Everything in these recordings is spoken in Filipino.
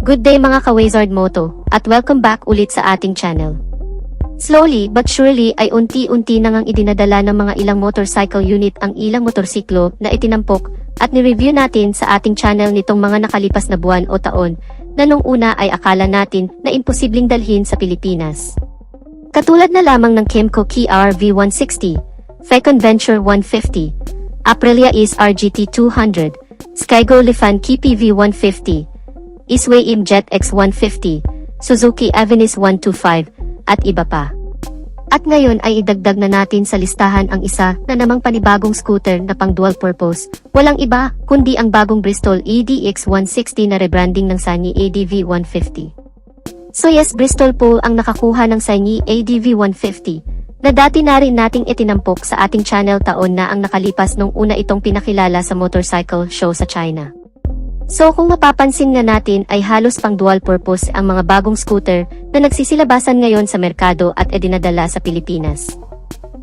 Good day mga ka-Wizard Moto, at welcome back ulit sa ating channel. Slowly but surely ay unti-unti na ngang idinadala ng mga ilang motorcycle unit ang ilang motorsiklo na itinampok at ni-review natin sa ating channel nitong mga nakalipas na buwan o taon na nung una ay akala natin na imposibleng dalhin sa Pilipinas. Katulad na lamang ng Kymco Ki-R V160, Fecon Venture 150, Aprilia Is RGT 200, Skygo Lifan Ki PV150, Isway Jet X150, Suzuki Avenis 125, at iba pa. At ngayon ay idagdag na natin sa listahan ang isa na namang panibagong scooter na pang dual purpose, walang iba kundi ang bagong Bristol EDX 160 na rebranding ng SANY ADV 150. So yes, Bristol po ang nakakuha ng SANY ADV 150, na dati na rin nating itinampok sa ating channel taon na ang nakalipas nung una itong pinakilala sa motorcycle show sa China. So kung mapapansin nga natin ay halos pang dual purpose ang mga bagong scooter na nagsisilabasan ngayon sa merkado at idinadala sa Pilipinas.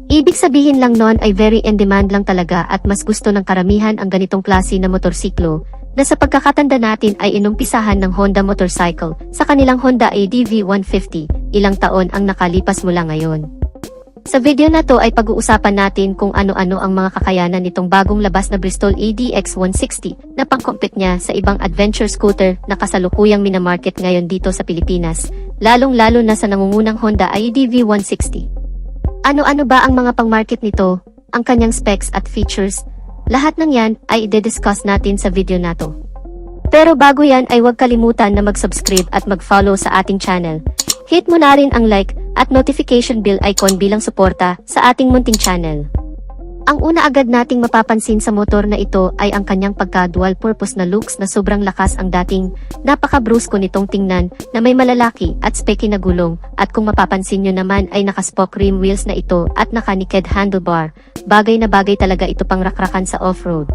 Ibig sabihin lang nun ay very in demand lang talaga at mas gusto ng karamihan ang ganitong klase na motorsiklo na sa pagkakatanda natin ay inumpisahan ng Honda motorcycle sa kanilang Honda ADV 150, ilang taon ang nakalipas mula ngayon. Sa video na to ay pag-uusapan natin kung ano-ano ang mga kakayanan nitong bagong labas na Bristol ADX 160 na pang-compete niya sa ibang adventure scooter na kasalukuyang minamarket ngayon dito sa Pilipinas, lalong-lalo na sa nangungunang Honda ADV 160. Ano-ano ba ang mga pang-market nito, ang kanyang specs at features? Lahat ng yan ay i-discuss natin sa video na to. Pero bago yan ay huwag kalimutan na mag-subscribe at mag-follow sa ating channel. Hit mo na rin ang like at notification bell icon bilang suporta sa ating munting channel. Ang una agad nating mapapansin sa motor na ito ay ang kanyang pagka-dual purpose na looks na sobrang lakas ang dating napaka-brusko nitong tingnan na may malalaki at specky na gulong at kung mapapansin nyo naman ay naka-spoke rim wheels na ito at naka-naked handlebar, bagay na bagay talaga ito pang rakrakan sa off-road.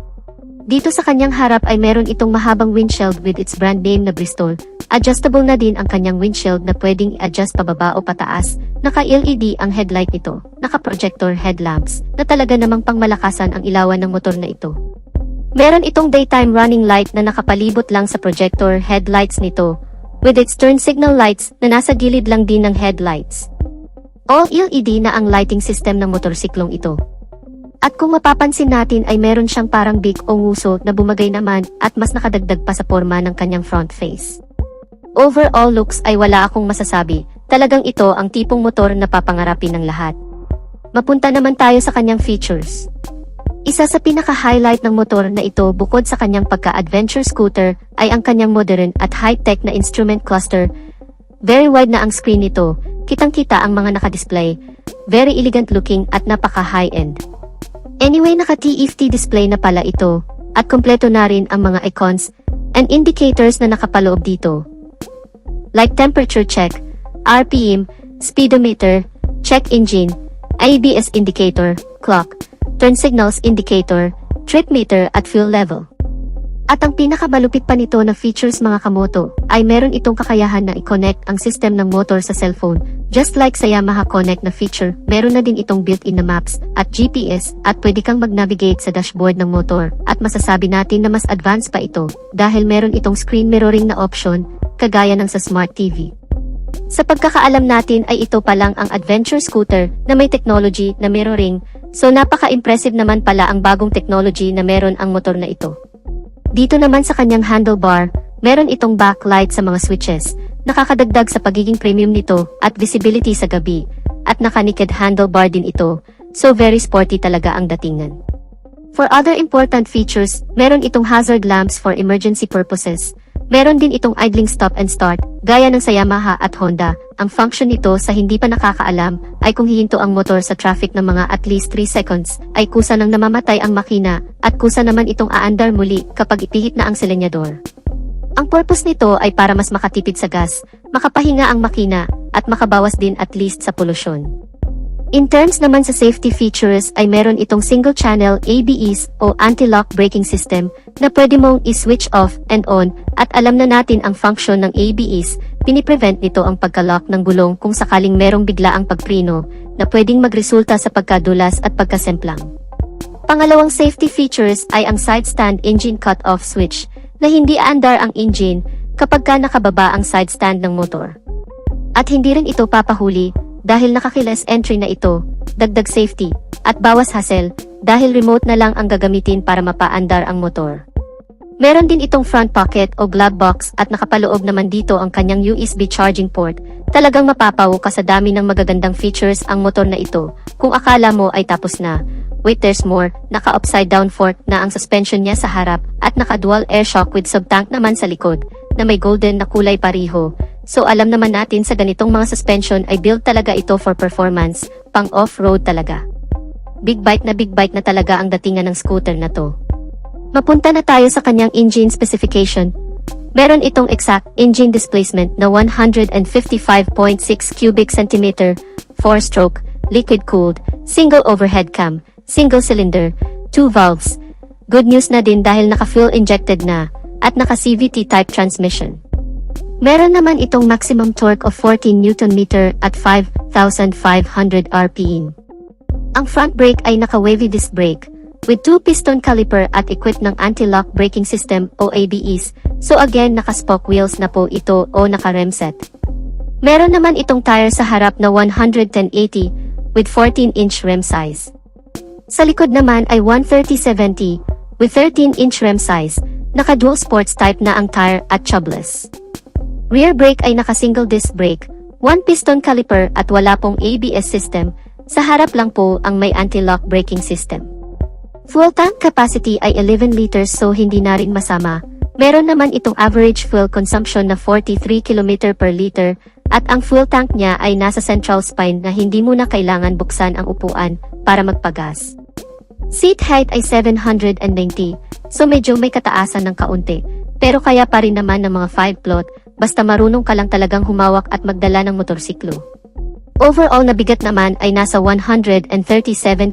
Dito sa kanyang harap ay meron itong mahabang windshield with its brand name na Bristol. Adjustable na din ang kanyang windshield na pwedeng i-adjust pababa o pataas. Naka-LED ang headlight nito, naka-projector headlamps, na talaga namang pangmalakasan ang ilawan ng motor na ito. Meron itong daytime running light na nakapalibot lang sa projector headlights nito, with its turn signal lights na nasa gilid lang din ng headlights. All LED na ang lighting system ng motorsiklong ito. At kung mapapansin natin ay meron siyang parang beak o nguso na bumagay naman at mas nakadagdag pa sa forma ng kanyang front face. Overall looks ay wala akong masasabi, talagang ito ang tipong motor na papangarapin ng lahat. Mapunta naman tayo sa kanyang features. Isa sa pinaka-highlight ng motor na ito bukod sa kanyang pagka-adventure scooter ay ang kanyang modern at high-tech na instrument cluster. Very wide na ang screen nito, kitang-kita ang mga nakadisplay, very elegant looking at napaka-high-end. Anyway, naka-TFT display na pala ito, at kompleto na rin ang mga icons and indicators na nakapaloob dito. Like temperature check, RPM, speedometer, check engine, ABS indicator, clock, turn signals indicator, trip meter at fuel level. At ang pinakamalupit pa nito na features mga kamoto, ay meron itong kakayahan na i-connect ang system ng motor sa cellphone. Just like sa Yamaha Connect na feature, meron na din itong built-in na maps at GPS at pwede kang mag-navigate sa dashboard ng motor. At masasabi natin na mas advanced pa ito dahil meron itong screen mirroring na option, kagaya ng sa Smart TV. Sa pagkakaalam natin ay ito pa lang ang adventure scooter na may technology na mirroring, so napaka-impressive naman pala ang bagong technology na meron ang motor na ito. Dito naman sa kanyang handlebar, meron itong backlight sa mga switches, nakakadagdag sa pagiging premium nito at visibility sa gabi, at naka-naked handlebar din ito, so very sporty talaga ang datingan. For other important features, meron itong hazard lamps for emergency purposes. Meron din itong idling stop and start, gaya ng sa Yamaha at Honda. Ang function nito sa hindi pa nakakaalam ay kung hihinto ang motor sa traffic ng mga at least 3 seconds, ay kusa nang namamatay ang makina, at kusa naman itong aandar muli kapag ipihit na ang selenyador. Ang purpose nito ay para mas makatipid sa gas, makapahinga ang makina, at makabawas din at least sa polusyon. In terms naman sa safety features ay meron itong single-channel ABS o anti-lock braking system na pwede mong i-switch off and on at alam na natin ang function ng ABS, piniprevent nito ang pagka-lock ng gulong kung sakaling merong biglaang pagpreno na pwedeng magresulta sa pagkadulas at pagkasemplang. Pangalawang safety features ay ang side stand engine cut-off switch na hindi aandar ang engine kapag ka nakababa ang side stand ng motor. At hindi rin ito papahuli dahil naka-keyless entry na ito, dagdag safety, at bawas hassle dahil remote na lang ang gagamitin para mapaandar ang motor. Meron din itong front pocket o glove box at nakapaloob naman dito ang kanyang USB charging port. Talagang mapapaw ka sa dami ng magagandang features ang motor na ito. Kung akala mo ay tapos na, wait, there's more. Naka-upside down fork na ang suspension niya sa harap at naka-dual air shock with sub-tank naman sa likod na may golden na kulay pariho. So alam naman natin sa ganitong mga suspension ay build talaga ito for performance, pang off-road talaga. Big bike na talaga ang datingan ng scooter na to. Mapunta na tayo sa kanyang engine specification. Meron itong exact engine displacement na 155.6 cubic centimeter, 4-stroke, liquid-cooled, single overhead cam, single cylinder, 2 valves. Good news na din dahil naka-fuel injected na, at naka-CVT type transmission. Meron naman itong maximum torque of 14 Nm at 5,500 RPM. Ang front brake ay naka-wavy disc brake, with 2-piston caliper at equipped ng anti-lock braking system o ABS, so again naka-spoke wheels na po ito o naka-rem set. Meron naman itong tire sa harap na 110/80 with 14-inch rim size. Sa likod naman ay 130/70 with 13-inch rim size, naka-dual sports type na ang tire at tubeless. Rear brake ay naka-single disc brake, 1-piston caliper at wala pong ABS system, sa harap lang po ang may anti-lock braking system. Fuel tank capacity ay 11 liters so hindi na rin masama. Meron naman itong average fuel consumption na 43 km per liter at ang fuel tank niya ay nasa central spine na hindi mo na kailangan buksan ang upuan para magpagas. Seat height ay 790 so medyo may kataasan ng kaunti pero kaya pa rin naman ng mga 5 plot basta marunong ka lang talagang humawak at magdala ng motorsiklo. Overall na bigat naman ay nasa 137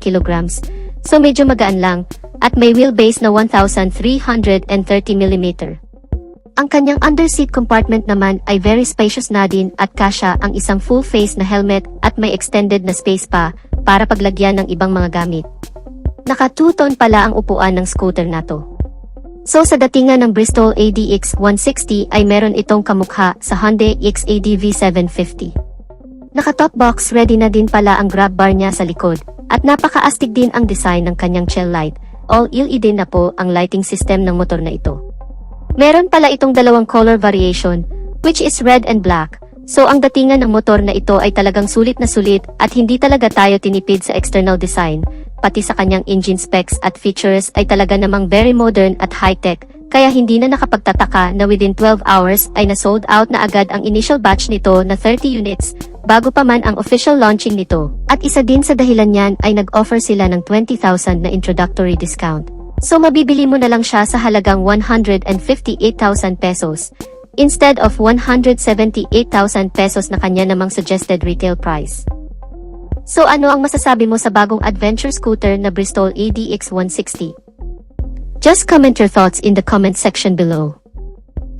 kilograms. So medyo magaan lang, at may wheelbase na 1,330 mm. Ang kanyang underseat compartment naman ay very spacious na din at kasya ang isang full face na helmet at may extended na space pa para paglagyan ng ibang mga gamit. Naka 2-tone pala ang upuan ng scooter na to. So sa datingan ng Bristol ADX 160 ay meron itong kamukha sa Hyundai XAD V750. Naka top box ready na din pala ang grab bar niya sa likod. At napaka-astig din ang design ng kanyang tail light, all LED na po ang lighting system ng motor na ito. Meron pala itong dalawang color variation, which is red and black, so ang datingan ng motor na ito ay talagang sulit na sulit at hindi talaga tayo tinipid sa external design, pati sa kanyang engine specs at features ay talaga namang very modern at high-tech, kaya hindi na nakapagtataka na within 12 hours ay na-sold out na agad ang initial batch nito na 30 units, bago pa man ang official launching nito. At isa din sa dahilan niyan ay nag-offer sila ng 20,000 na introductory discount. So mabibili mo na lang siya sa halagang 158,000 pesos, instead of 178,000 pesos na kanya namang suggested retail price. So ano ang masasabi mo sa bagong adventure scooter na Bristol ADX 160? Just comment your thoughts in the comment section below.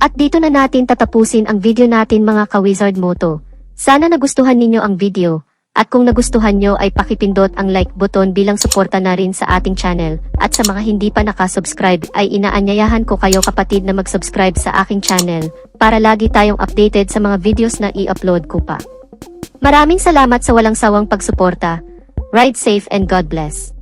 At dito na natin tatapusin ang video natin mga ka-Wizard Moto. Sana nagustuhan ninyo ang video, at kung nagustuhan nyo ay pakipindot ang like button bilang suporta na rin sa ating channel, at sa mga hindi pa nakasubscribe ay inaanyayahan ko kayo kapatid na mag-subscribe sa aking channel, para lagi tayong updated sa mga videos na i-upload ko pa. Maraming salamat sa walang sawang pagsuporta. Ride safe and God bless.